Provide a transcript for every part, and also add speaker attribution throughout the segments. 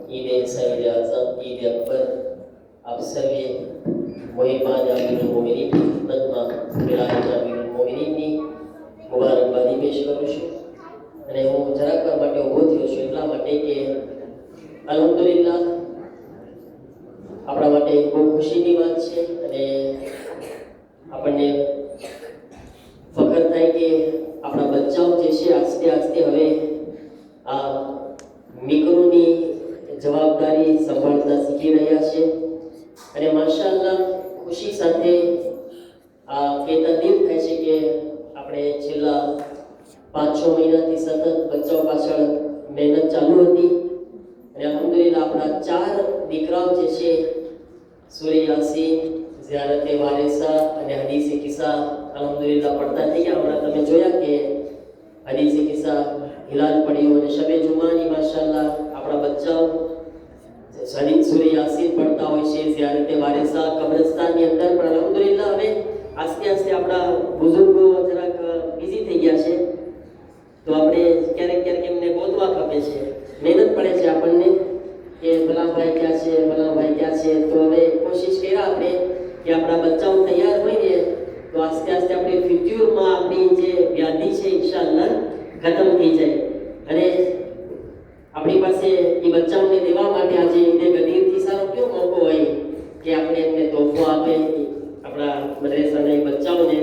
Speaker 1: ईद सईद आज़म ईद अकबर आप सभी मोहिबान अमीरुल मोमिनीन की खिदमतમાં વિલાયત અમીરુલ મોમિનીનની મુબારકબાદી પેશ કરું છું અને હું જરાક વાર માટે ઊભો થયો છું એટલા માટે કે અલ્હમ્દુલિલ્લાહ આપણા માટે બહુ ખુશીની વાત છે અને આપણને ફખર થાય કે આપણા બચ્ચાઓ જે છે આસ્તે આસ્તે હવે આ મિક્રોની જવાબદારી સંભાળતા શીખી રહ્યા છે અને માશાઅલ્લાહ ખુશી સાથે આ કહેતા દિલ થાય છે કે આપણે છેલ્લા 5-6 મહિનાથી સતત બચ્ચાઓ પાછળ મહેનત ચાલુ હતી અને અલ્હમ્દુલિલ્લાહ આપણા 4 દીકરાઓ જે છે સૂરે યાસીન ઝિયારતે વારિસા અને હદીસે કિસ્સા અલ્હમ્દુલિલ્લાહ પડતા થઈ ગયા. હમણાં તમે જોયા કે હદીસે કિસ્સા હિલાલ પડ્યો અને શબે જુમાની માશાઅલ્લાહ આપણા બચ્ચાઓ સૂરે યાસીન પડતા હોય છે. ઝિયારતે વારિસા કબ્રસ્તાનની અંદર પણ અલ્હમ્દુલિલ્લાહ હવે આસ્તે આસ્તે આપણા બુઝુર્ગો જરાક બિઝી થઈ ગયા છે તો આપણે ક્યારેક ક્યારેક એમને ગોતવા ખપે છે, મહેનત પડે છે આપણને કે ભલા ભાઈ ક્યાં છે, ભલા ભાઈ ક્યાં છે. તો હવે કોશિશ કર્યા આપણે કે આપણા બચ્ચાઓ તૈયાર હોય ને તો આસ્તે આસ્તે આપણે ફ્યુચરમાં આપણી જે વ્યાધિ છે ઇન્શાઅલ્લાહ ખતમ થઈ જાય અને આપણી પાસે એ બચ્ચાઓને દેવા માટે આજે ઈદે ગદીરથી સારો કયો મોકો હોય કે આપણે એમને તોહફો આપે આપણા મદ્રેસાના એ બચ્ચાઓને.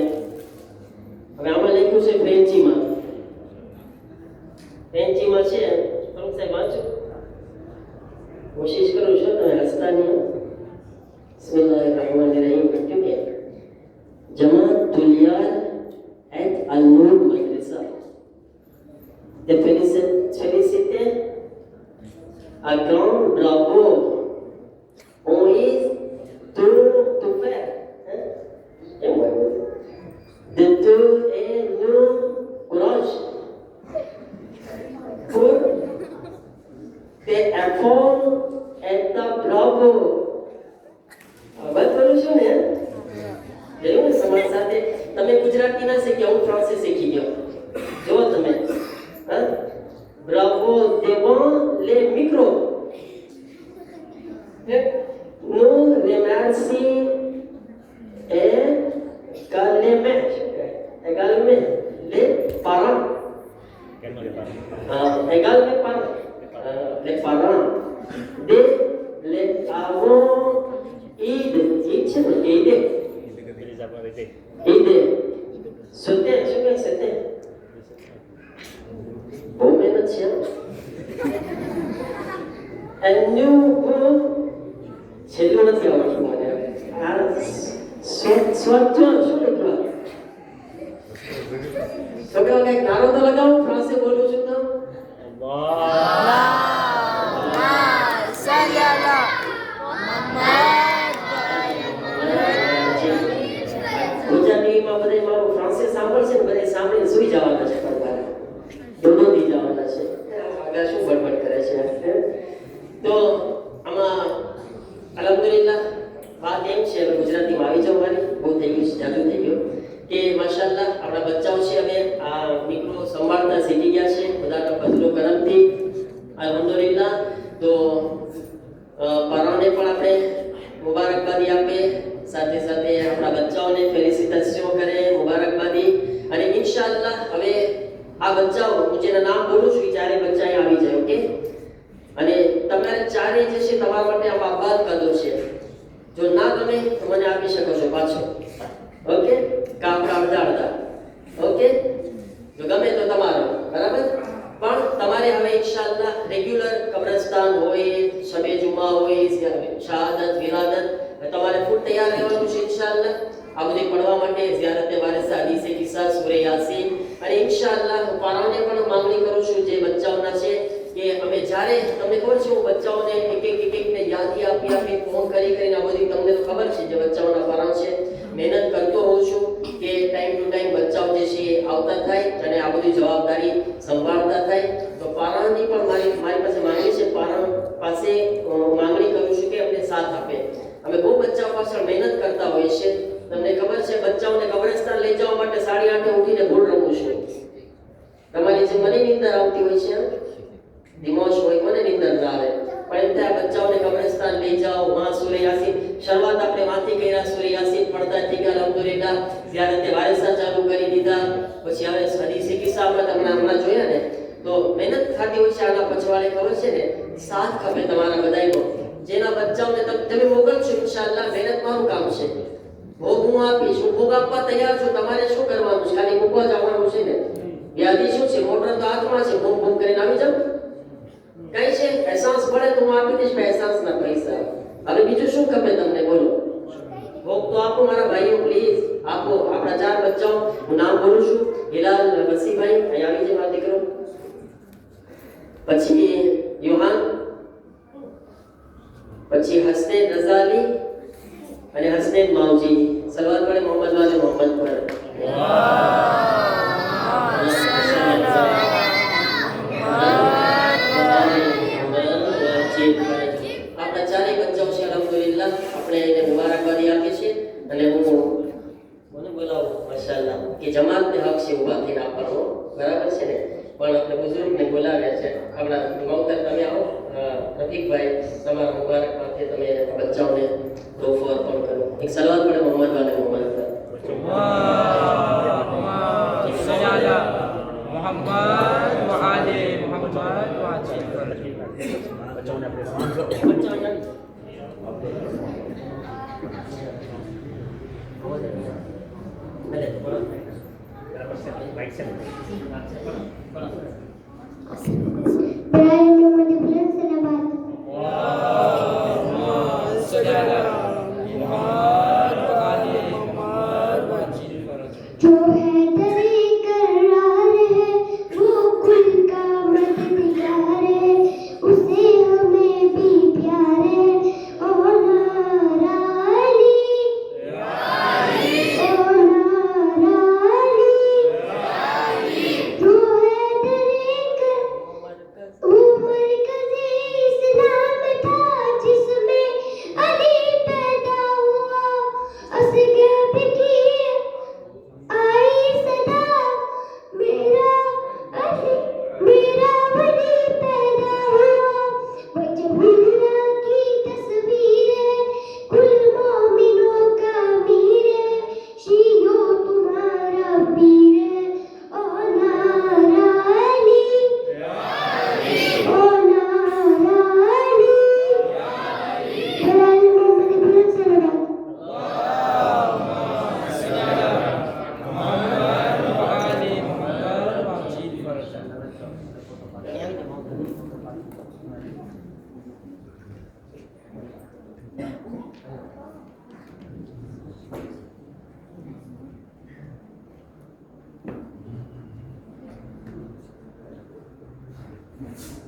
Speaker 1: હવે આમાં લખ્યું છે ફ્રેન્ચીમાં છે ફરૂક સાહેબ વાંચો, કોશિશ કરું છું તમે હસતા નહીં. બિસ્મિલ્લાહિર્રહમાનિર્રહીમ લખ્યું કે જમાત તુલિયાર et al Noor મદ્રેસા de féliciter à grand bravo on est tout faire de tout et nous courage pour tes efforts et ta bravo. વાત કરું છું ને જોયું ને સમાજ સાથે તમે ગુજરાતી ના શીખ્યા હું ફ્રાન્સી શીખી ગયો જો તમે bravo devant les micros. Nous remercions également les parents. Les parents de les avons aidé. C'était બહુ મહેનત છે અને છેલ્લું નથી આવડતું મને આ સ્વચ્છ શું લખ્યું છોકરાઓ કઈક નારો તો લગાવો ફ્રાન્સે બોલું છું તો ગુજરાતીમાં બધા મારું ફ્રાન્સે સાંભળશે ને બધા સાંભળીને સુઈ જવાના છે દોડો થઈ જવાના છે આગળ શું બડબડ કરે છે. તો આમાં અલ્હમ્દુલિલ્લાહ વાત એમ છે હવે ગુજરાતીમાં આવી જવાની બહુ થઈ ગયું છે જાદુ થઈ ગયો કે માશાઅલ્લાહ આપણા બચ્ચાઓ છે હવે આ મિત્રો સંભાળતા શીખી ગયા છે બધાના ફજલો કરમથી અલ્હમ્દુલિલ્લાહ. તો પારાને પણ આપણે મુબારકબાદી આપે સાથે સાથે આપણા બચ્ચાઓને ફેલિસિટેશન કરે મુબારકબાદી અને ઇન્શાઅલ્લાહ હવે આ બચ્ચાઓ હું જેના નામ બોલું છું એ ચારે બચ્ચા અહીં આવી જાય. ઓકે અને તમારે ચારે જે છે તમારા માટે આ આબાદ કદો છે જો ના ગમે તો મને આપી શકો છો પાછો. ઓકે કાપડા અડધા ઓકે જો ગમે તો તમારો બરાબર પણ તમારે હવે ઇન્શાઅલ્લાહ રેગ્યુલર કબ્રસ્તાન હોય શબે જુમા હોય શહાદત વિલાદત તમારે ફૂલ તૈયાર રહેવાનું છે ઇન્શાઅલ્લાહ આ બધી પડવા માટે ઝિયારતે વારિસા હદીસે કિસ્સા સૂરે યાસીન અને ઇન્શાઅલ્લાહ હું પારાને પણ માંગણી કરું છું જે બચ્ચાઓના છે કે અમે જ્યારે તમને ખબર છે હું બચ્ચાઓને એક યાદી આપી ફોન કરીને આ બધી તમને તો ખબર છે જે બચ્ચાઓના પારા છે મહેનત કરતો હોઉં છું કે ટાઈમ ટુ ટાઈમ બચ્ચાઓ જે છે આવતા થાય અને આ બધી જવાબદારી સંભાળતા થાય. તો પારાની પણ મારી પાસે માંગણી છે પારા પાસે માંગણી કરું છું કે અમને સાથ આપે. અમે બહુ બચ્ચાઓ પાછળ મહેનત કરતા હોઈએ છીએ. તમને ખબર છે બચ્ચાઓને કબ્રસ્તાન લઈ જવા માટે 8:30 ઉઠીને ભૂલ રમું છું. તમારી જે મને નીંદર આવતી હોય છે દિમાગ હોય મને નીંદર ના આવે પણ લઈ જાઓ વહાં સૂરે યાસીન શરૂઆત આપણે વાંચી કર્યા સૂરે યાસીન પડતા થઈ ગયા અલ્હમ્દુલિલ્લાહ ત્યારે તે વારસા ચાલુ કરી દીધા પછી હવે હદીસે કિસ્સામાં તમને હમણાં જોયા ને તો મહેનત થતી હોય છે આના પછવાડે ખબર છે ને સાથ ખપે તમારા બધાયનો જેના બચ્ચાઓને તમે મોકલશો ઇન્શાઅલ્લાહ મહેનત મારું કામ છે ભોગ હું આપીશ હું ભોગ આપવા તૈયાર છું તમારે શું કરવાનું છે ખાલી મૂકવા જવાનું છે ને યાદી શું છે મોટર તો હાથમાં છે ભોગ ભોગ કરીને આવી જાવ કઈ છે એહસાસ પડે તો હું આપી દઈશ એહસાસના પૈસા હવે બીજું શું ખપે તમને બોલો ભોગ તો આપો મારા ભાઈઓ પ્લીઝ આપો આપણા 4 બચ્ચાઓ હું નામ બોલું છું હિલાલ વસીભાઈ અહીં આવી જાય મારો દીકરો પછી યુહાન પછી હસનૈન રઝાલી અને હસનૈન માવજી સલવાત પડે મોહમ્મદ વાલે મોહમ્મદ પર આપણા ચારે બચ્ચાઓ છે અલ્હમ્દુલિલ્લાહ આપણે એને મુબારકબાદી આપીએ છીએ અને હું મને બોલાવો માશાઅલ્લાહ કે જમાતને હક છે ઉભા થઈને આપવાનો બરાબર છે ને પણ આપણે બુઝુર્ગને બોલાવ્યા છે આપણા મોહમ્મદ તમે આવો રફીકભાઈ તમારા મુબારકબાદી તમે બચ્ચાઓને તોહફો અર્પણ કરો એક સલાવત પડે મોહમ્મદ વાલે મોહમ્મદ પર
Speaker 2: मोहम्मद व आले मोहम्मद व आजिल बच्चों ने अपने सामान से बच्चा
Speaker 3: जो है दरे करार है वो कुल का मददगार है उसे हमें भी प्यार है ओ नाराली ओ नाराली जो है दरे कर उमर कज़े इस्लाम था जिसमें अली पैदा हुआ असगैब की आई सदा मेरा अली मेरा वली पैदा हुआ वजहुल्लाह की तस्वीर है कुल मोमिनों का मीर है शियो तुम्हारा पीर है ओ नाराली ओ नाराली हलाल मोहम्मद बुलंद सलावत
Speaker 2: Yes.